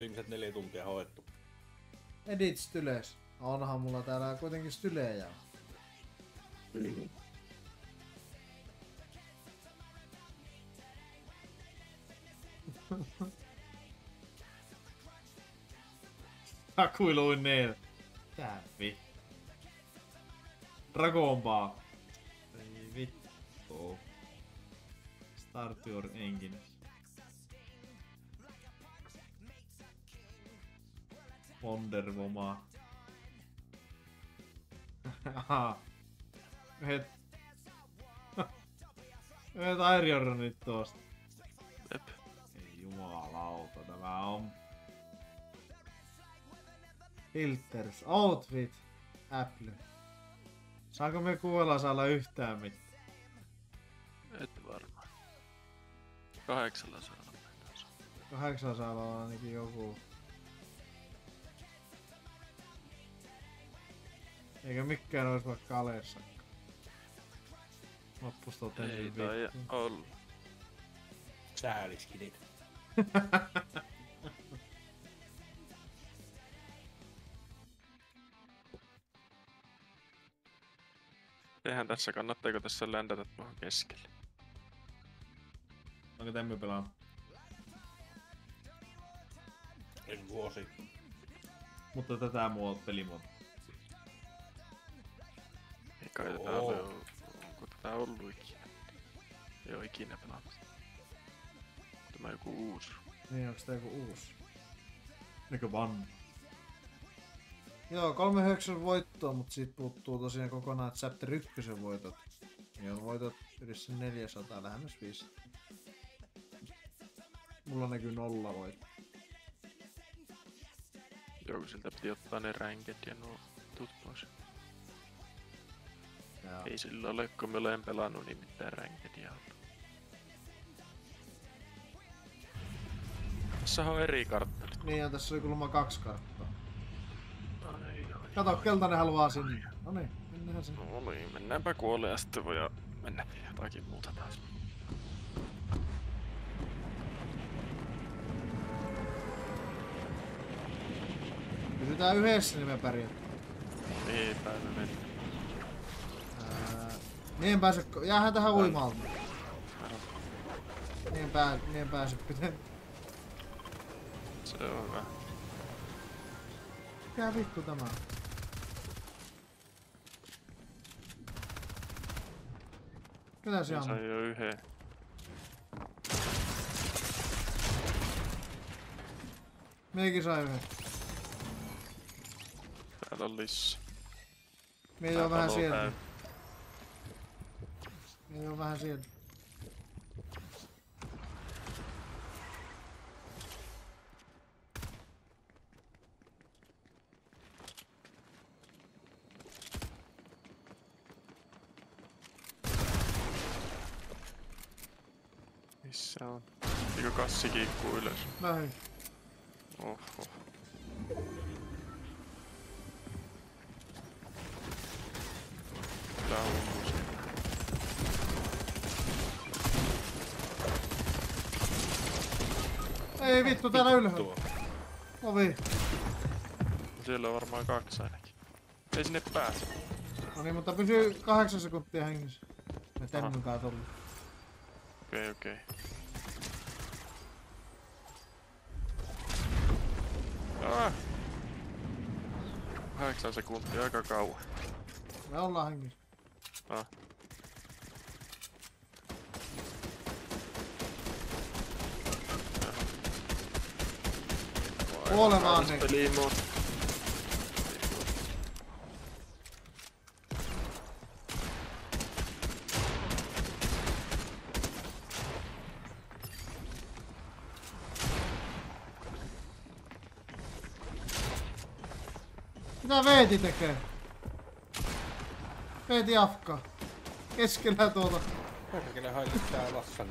Viimeiset 4 tuntia hoettu. Edit styles. Onhan mulla täällä kuitenkin stylejä. Takuiluin neil. Tää vittu. Dragon Ball. Ei vittu. Start your engine. Wonder Woman. Aha. Yhdet Airionit tuosta. Jep. Ei jumalauta, tämä on Filters, outfit, Apple. Saanko me kuuella yhtään mitään? Et varmaan. 800 mennään. 800 on ainakin joku. Eikä mikään ois vaikka aleessa. Loppus Ei tai ollut. Sääliskin niitä. Eihän tässä kannattaako tässä ländätä tuohon keskelle. Onko Temmy pelannut? En vuosi. Mutta tätä pelimuotoa. Ei kai tätä ole. Onko tätä ollut ikinä? Ei oo ikinä pelannut. Tämä joku uusi. Niin, onks tää joku uusi? Nekö vanha? Joo, 39 voittoa, mutta siitä puuttuu tosiaan kokonaan Chapter 1 voitot. Ja on voitot yli 400, lähemmäs 500. Mulla näkyy 0 voittoa. Joo, kun siltä piti ottaa ne ranked ja nuo tut pois. Jaa. Ei sillä ole, kun me olen pelannut, niin mitään rankedia ollut. Tässä on eri karttalit. Niin, ja tässä oli kuulemma 2 karttaa. Ai. Kato, keltainen haluaa sinne. Noniin, mennään sinne. No niin, mennäänpä kuoleen ja sitten voidaan mennä jotakin muuta taas. Pysytään yhdessä, niin me pärjätään. Ei päivä mennä. Niin en pääse, jäähän tähän uimaalta. Niin en pääse pitää. Se on hyvä. Mikä vittu tämä on? Mitä se Se on? sai jo yhden. Meikin sai yhden. Täällä on lisää. Mie joo vähän sieltä. Mie joo vähän sieltä. Missä on? Eikö kassi kiikkuu ylös? Näin. Oho. Tää on uusi. Ei vittu, täällä ylhäällä. Ovi. Siellä on varmaan 2 ainakin. Ei sinne pääse. No niin, mutta pysyy 8 sekuntia hengissä. Me Temmyn kaa tullut. Okei. Ah! 8 sekuntia, aika kauan. Me ollaan hengissä. Ah. Kuolemaan niin. Peliimo. Mitä Veeti tekee? Veeti Afka. Keskellä tuota. Perkele haittaa lassan.